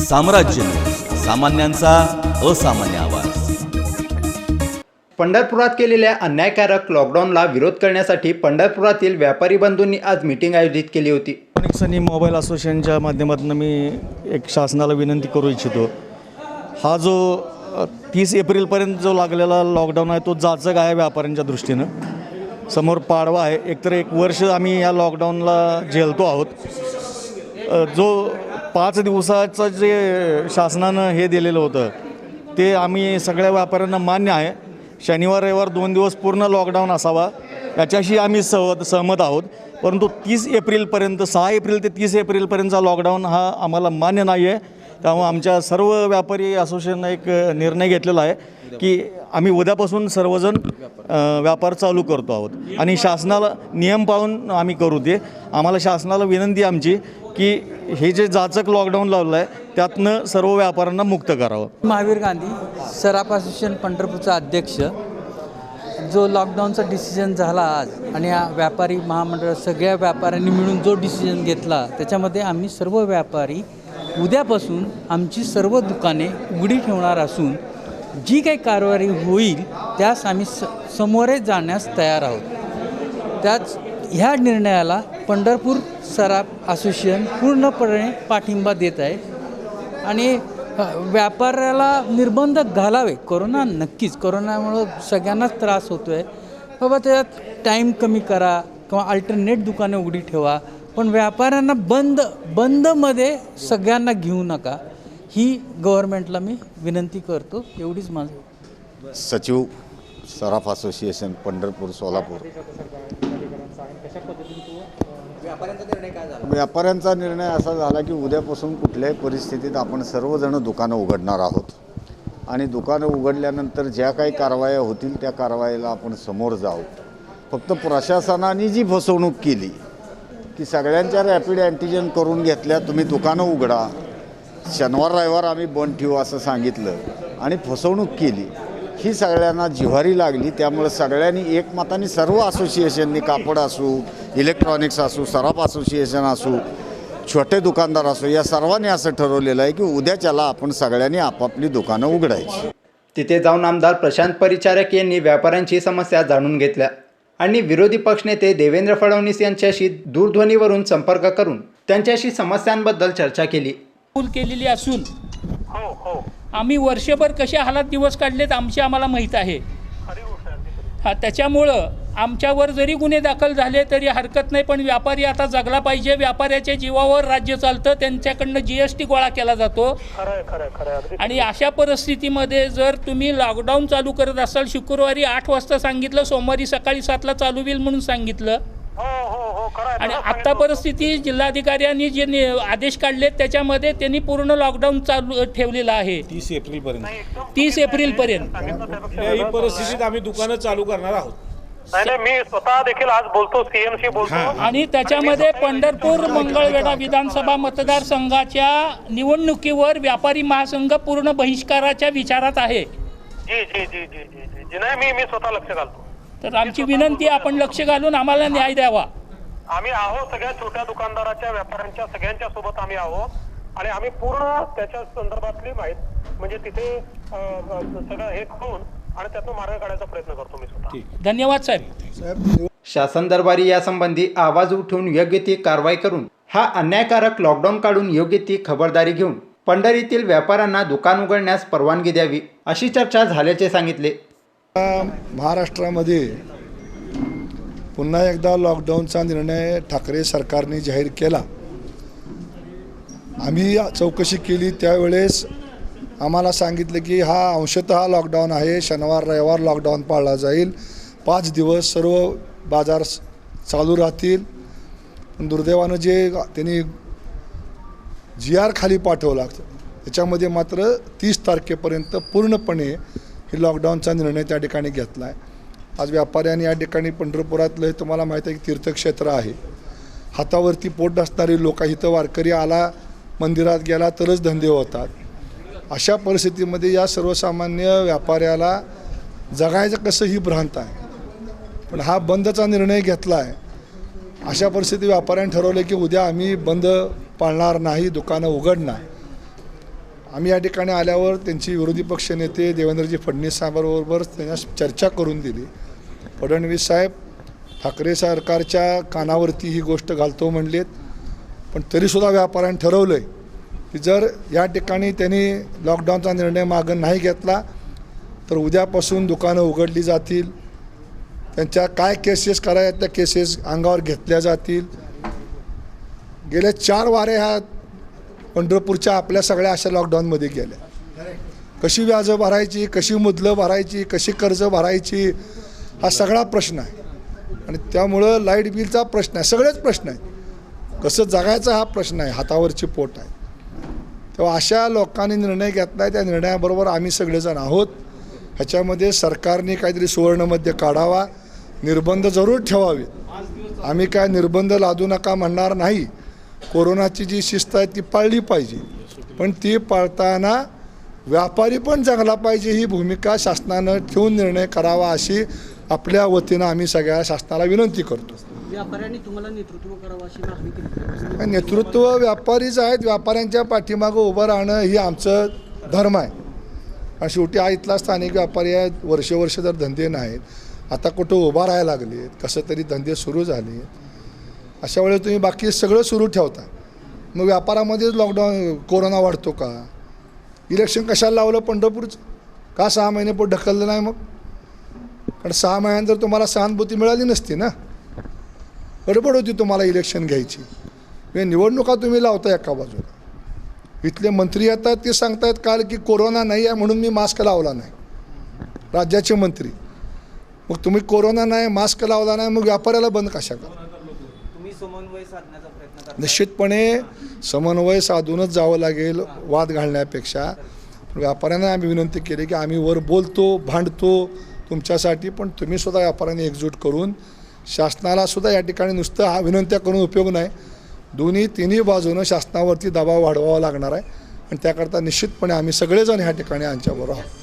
साम्राज्य न्यूज, सामान्यांचा असामान्य आवाज. पंढरपुरात केलेल्या अन्यायकारक लॉकडाऊनला विरोध करण्यासाठी पंढरपुरातील व्यापारी बंधूंनी आज मीटिंग आयोजित केली होती. इलेक्ट्रॉनिक्स आणि मोबाईल असोसिएशनच्या माध्यमातून मी एक शासनाला विनंती करू इच्छितो. हा जो 30 एप्रिलपर्यंत जो लागलेला लॉकडाऊन आहे तो जाचक आहे व्यापाऱ्यांच्या दृष्टीनं. समोर पाडवा आहे. एकतर एक वर्ष आम्ही या लॉकडाऊनला झेलतो आहोत. जो 5 दिवसाचं जे शासनानं हे दिलेलं होतं ते आम्ही सगळ्या व्यापाऱ्यांना मान्य आहे. शनिवार रविवार 2 दिवस पूर्ण लॉकडाऊन असावा याच्याशी आम्ही सहमत आहोत. परंतु 30 एप्रिलपर्यंत 6 एप्रिल ते 30 एप्रिलपर्यंतचा लॉकडाऊन हा आम्हाला मान्य नाही आहे. त्यामुळे आमच्या सर्व व्यापारी असोसिएशननं एक निर्णय घेतलेला आहे की आम्ही उद्यापासून सर्वजण व्यापार चालू करतो आहोत आणि शासनाला नियम पाळून आम्ही करू दे. आम्हाला शासनाला विनंती आमची की हे जे जाचक लॉकडाऊन लावलं आहे त्यातनं सर्व व्यापाऱ्यांना मुक्त करावं. महावीर गांधी सराफ असोसिएशन पंढरपूरचा अध्यक्ष. जो लॉकडाऊनचा डिसिजन झाला आज आणि या व्यापारी महामंडळ सगळ्या व्यापाऱ्यांनी मिळून जो डिसिजन घेतला त्याच्यामध्ये आम्ही सर्व व्यापारी उद्यापासून आमची सर्व दुकाने उघडी ठेवणार असून जी काही कारवाई होईल त्यास आम्ही सामोरे जाण्यास तयार आहोत. त्याच ह्या निर्णयाला पंढरपूर सराफ असोसिएशन पूर्णपणे पाठिंबा देत आहे आणि व्यापाऱ्याला निर्बंध घालावे. कोरोना नक्कीच कोरोनामुळं सगळ्यांनाच त्रास होतो आहे. बाबा त्यात टाईम कमी करा किंवा अल्टरनेट दुकाने उघडी ठेवा, पण व्यापाऱ्यांना बंदमध्ये सगळ्यांना घेऊ नका ही गव्हर्नमेंटला मी विनंती करतो. एवढीच माझं. सचिव सराफ असोसिएशन पंढरपूर सोलापूर. व्यापाऱ्यांचा निर्णय असा झाला की उद्यापासून कुठल्याही परिस्थितीत आपण सर्वजण दुकानं उघडणार आहोत आणि दुकानं उघडल्यानंतर ज्या काही कारवाया होतील त्या कारवाईला आपण समोर जाऊ. फक्त प्रशासनाने जी फसवणूक केली की सगळ्यांच्या रॅपिड अँटीजन करून घेतल्या, तुम्ही दुकानं उघडा, शनिवार रविवार आम्ही बंद ठेवू असं सांगितलं आणि फसवणूक केली, ही सगळ्यांना जिव्हारी लागली. त्यामुळे सगळ्यांनी एकमताने सर्व असोसिएशननी, कापड असू, इलेक्ट्रॉनिक्स असू, सराफ असोसिएशन असू, छोटे दुकानदार असू, या सर्वांनी असं ठरवलेलं आहे की उद्याच्याला आपण सगळ्यांनी आपापली दुकानं उघडायची. तिथे जाऊन आमदार प्रशांत परिचारक यांनी व्यापाऱ्यांची समस्या जाणून घेतल्या आणि विरोधी पक्षनेते देवेंद्र फडणवीस यांच्याशी दूरध्वनीवरून संपर्क करून त्यांच्याशी समस्यांबद्दल चर्चा केली. केलेली असून आम्ही वर्षभर कसे हालात दिवस काढलेत आम्हाला माहीत आहे. त्याच्यामुळं आमच्यावर जरी गुन्हे दाखल झाले तरी हरकत नाही, पण व्यापारी आता जगला पाहिजे. व्यापाऱ्याच्या जीवावर राज्य चालतं. त्यांच्याकडनं GST गोळा केला जातो आणि अशा परिस्थितीमध्ये जर तुम्ही लॉकडाऊन चालू करत असाल, शुक्रवारी 8 वाजता सांगितलं, सोमवारी सकाळी 7ला चालू होईल म्हणून सांगितलं आणि आत्ता परिस्थिती जिल्हाधिकाऱ्यांनी जे आदेश काढलेत त्याच्यामध्ये त्यांनी पूर्ण लॉकडाऊन चालू ठेवलेलं आहे 30 एप्रिलपर्यंत. ही परिस्थितीत आम्ही दुकानं चालू करणार आहोत. नाही, मी स्वतः देखील आज बोलतो, CMशी बोलतो आणि त्याच्यामध्ये पंढरपूर मंगळवेढा विधानसभा मतदारसंघाच्या निवडणुकीवर व्यापारी महासंघ पूर्ण बहिष्काराच्या विचारात आहे. जी जी जी जी जी जी नाही, मी स्वतः लक्ष घालतो. तर आमची विनंती आपण लक्ष घालून आम्हाला न्याय द्यावा. आम्ही आहोत सगळ्या छोट्या दुकानदाराच्या, व्यापाऱ्यांच्या सगळ्यांच्या सोबत आम्ही आहोत आणि आम्ही पूर्ण त्याच्या संदर्भातली माहिती म्हणजे तिथे सगळं हे करून आणि त्यातून मार्ग काढायचा प्रयत्न करतो मी स्वतः. धन्यवाद साहेब. शासन दरबारी यासंबंधी आवाज उठवून योग्य ती कारवाई करून हा अन्यायकारक लॉकडाऊन काढून योग्य ती खबरदारी घेऊन पंढरीतील व्यापाऱ्यांना दुकान उघडण्यास परवानगी द्यावी अशी चर्चा झाल्याचे सांगितले. महाराष्ट्रामध्ये पुन्हा एकदा लॉकडाऊनचा निर्णय ठाकरे सरकारने जाहीर केला. आम्ही चौकशी केली त्यावेळेस आम्हाला सांगितलं की हा अंशतः लॉकडाऊन आहे, शनिवार रविवार लॉकडाऊन पाळला जाईल, 5 दिवस सर्व बाजार चालू राहतील. पण दुर्दैवानं जे त्यांनी GR खाली पाठवला त्याच्यामध्ये मात्र 30 तारखेपर्यंत पूर्णपणे ही लॉकडाऊनचा निर्णय त्या ठिकाणी घेतला आहे. आज व्यापाऱ्यांनी या ठिकाणी पंढरपुरातलं हे तुम्हाला माहीत आहे की तीर्थक्षेत्र आहे. हातावरती पोट असणारी लोक, इथं वारकरी आला मंदिरात गेला तरच धंदे होतात. अशा परिस्थितीमध्ये या सर्वसामान्य व्यापाऱ्याला जगायचं कसं ही भ्रांत आहे. पण हा बंदचा निर्णय घेतला आहे. अशा परिस्थितीत व्यापाऱ्यांनी ठरवलं की उद्या आम्ही बंद पाळणार नाही, दुकानं उघडणार. आम्ही या ठिकाणी आल्यावर त्यांची विरोधी पक्षनेते देवेंद्रजी फडणवीस साहेबांबरोबर त्यांना चर्चा करून दिली. फडणवीस साहेब ठाकरे सरकारच्या कानावरती ही गोष्ट घालतो म्हणलेत, पण तरीसुद्धा व्यापाऱ्यांनी ठरवलं आहे की जर या ठिकाणी त्यांनी लॉकडाऊनचा निर्णय मागं नाही घेतला तर उद्यापासून दुकानं उघडली जातील. त्यांच्या काय केसेस करायच्या त्या केसेस अंगावर घेतल्या जातील. गेल्या 4 वारे ह्या पंढरपूरच्या आपल्या सगळ्या अशा लॉकडाऊनमध्ये गेल्या. कशी व्याजं भरायची, कशी मुदलं भरायची, कशी कर्ज भरायची, हा सगळा प्रश्न आहे. आणि त्यामुळं लाईट बिलचा प्रश्न आहे, सगळेच प्रश्न आहेत. कसं जगायचा हा प्रश्न आहे, हातावरची पोट आहे. तेव्हा अशा लोकांनी निर्णय घेतला आहे, त्या निर्णयाबरोबर आम्ही सगळेजण आहोत. ह्याच्यामध्ये सरकारने काहीतरी सुवर्णमध्य काढावा, निर्बंध जरूर ठेवावेत. आम्ही काय निर्बंध लादू नका म्हणणार नाही. कोरोनाची जी शिस्त आहे ती पाळली पाहिजे, पण ती पाळताना व्यापारी पण जगला पाहिजे ही भूमिका शासनानं ठेवून निर्णय करावा अशी आपल्या वतीनं आम्ही सगळ्या शासनाला विनंती करतो. व्यापाऱ्यांनी तुम्हाला नेतृत्व करावं अशी मागणी केली. नेतृत्व व्यापारीच आहेत. व्यापाऱ्यांच्या पाठीमागं उभं राहणं ही आमचं धर्म आहे. आणि शेवटी हा इथला स्थानिक व्यापारी आहेत, वर्ष जर धंदे नाहीत, आता कुठं उभा राहायला लागलेत, कसं तरी धंदे सुरू झाले. अशा वेळेस तुम्ही बाकी सगळं सुरू ठेवता, मग व्यापारामध्येच लॉकडाऊन कोरोना वाढतो का? इलेक्शन कशाला लावलं पंढरपूरचं? का 6 महिने पण ढकललं नाही? मग कारण 6 महिन्यानंतर तुम्हाला सहानुभूती मिळाली नसती ना, गडबड होती तुम्हाला इलेक्शन घ्यायची. निवडणुका तुम्ही लावता एका बाजूला. इथले मंत्री येतात ते सांगतायत काल की कोरोना नाही आहे म्हणून मी मास्क लावला नाही, राज्याचे मंत्री. मग तुम्ही कोरोना नाही, मास्क लावला नाही, मग व्यापाऱ्याला बंद कशा करा? निश्चितपणे समन्वय साधूनच जावं लागेल वाद घालण्यापेक्षा. व्यापाऱ्यांना आम्ही विनंती केली की आम्ही वर बोलतो, भांडतो तुमच्यासाठी, पण तुम्हीसुद्धा व्यापाऱ्यांनी एकजूट करून शासनाला सुद्धा या ठिकाणी नुसतं हा विनंत्या करून उपयोग नाही. तिन्ही बाजूनं शासनावरती दबाव वाढवावा लागणार आहे आणि त्याकरता निश्चितपणे आम्ही सगळेजण ह्या ठिकाणी आमच्याबरोबर आहोत.